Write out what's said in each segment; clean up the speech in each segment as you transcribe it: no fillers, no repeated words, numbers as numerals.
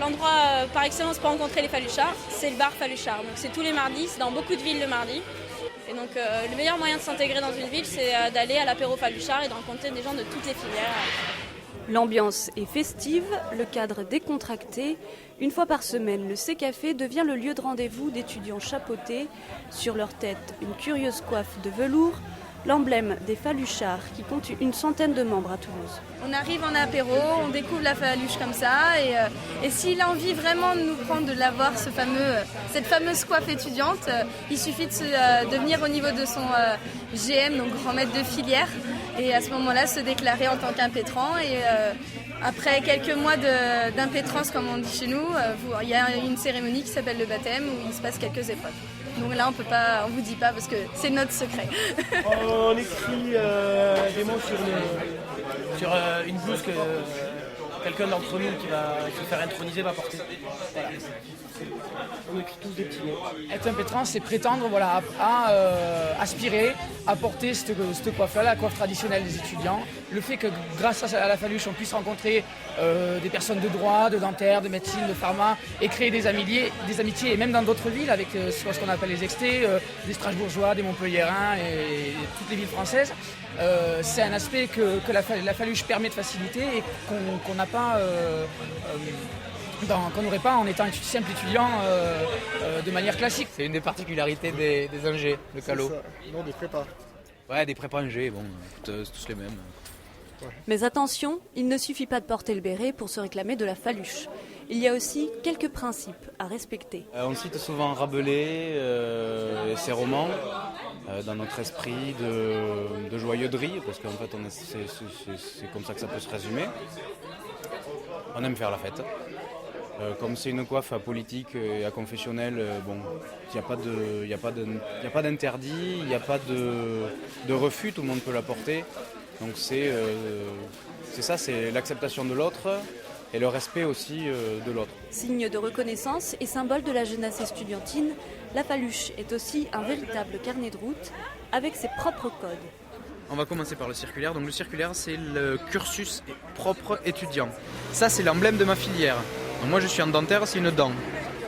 L'endroit par excellence pour rencontrer les Faluchards, c'est le bar Faluchard. Donc c'est tous les mardis, c'est dans beaucoup de villes le mardi. Et donc le meilleur moyen de s'intégrer dans une ville, c'est d'aller à l'apéro Faluchard et de rencontrer des gens de toutes les filières. L'ambiance est festive, le cadre décontracté. Une fois par semaine, le C-Café devient le lieu de rendez-vous d'étudiants chapeautés. Sur leur tête, une curieuse coiffe de velours, l'emblème des Faluchards qui compte une centaine de membres à Toulouse. On arrive en apéro, on découvre la Faluche comme ça et s'il a envie vraiment de nous prendre, de l'avoir, cette fameuse coiffe étudiante, il suffit de venir au niveau de son GM, donc grand maître de filière, et à ce moment-là se déclarer en tant qu'impétrant et après quelques mois d'impétrance, comme on dit chez nous, il y a une cérémonie qui s'appelle le baptême où il se passe quelques épreuves. Donc là, on vous dit pas parce que c'est notre secret. On écrit des mots sur une blouse que quelqu'un d'entre nous qui va se faire introniser va porter. Voilà. On écrit tous des petits mots. Être impétrant, c'est prétendre à aspirer à porter cette coiffe-là, la coiffe traditionnelle des étudiants. Le fait que grâce à la Faluche, on puisse rencontrer des personnes de droit, de dentaire, de médecine, de pharma et créer des amitiés et même dans d'autres villes avec ce qu'on appelle les extés, des Strasbourgeois, des Montpelliérains et toutes les villes françaises. C'est un aspect que la Faluche permet de faciliter et qu'on n'a pas... qu'on n'aurait pas en étant simple étudiant de manière classique. C'est une des particularités des Angers, le calot. Non, des prépas. Ouais, des prépas Angers, bon, c'est tous les mêmes. Ouais. Mais attention, il ne suffit pas de porter le béret pour se réclamer de la Faluche. Il y a aussi quelques principes à respecter. On cite souvent Rabelais et ses romans dans notre esprit de joyeuserie, parce qu'en fait c'est comme ça que ça peut se résumer. On aime faire la fête. Comme c'est une coiffe politique et à confessionnelle, il n'y a pas d'interdit, il n'y a pas de refus, tout le monde peut la porter. Donc c'est ça, c'est l'acceptation de l'autre et le respect aussi de l'autre. Signe de reconnaissance et symbole de la jeunesse estudiantine, la Faluche est aussi un véritable carnet de route avec ses propres codes. On va commencer par le circulaire. Donc le circulaire, c'est le cursus propre étudiant. Ça, c'est l'emblème de ma filière. Donc moi, je suis en dentaire, c'est une dent.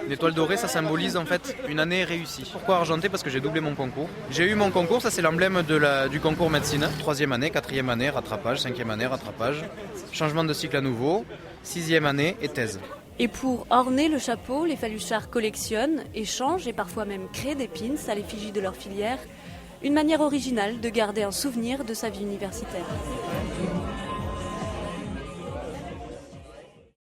L'étoile dorée, ça symbolise en fait une année réussie. Pourquoi argenté? Parce que j'ai doublé mon concours. J'ai eu mon concours, ça c'est l'emblème du concours médecine. 3e année, 4e année, rattrapage, 5e année, rattrapage. Changement de cycle à nouveau, 6e année et thèse. Et pour orner le chapeau, les Faluchards collectionnent, échangent et parfois même créent des pins à l'effigie de leur filière. Une manière originale de garder un souvenir de sa vie universitaire.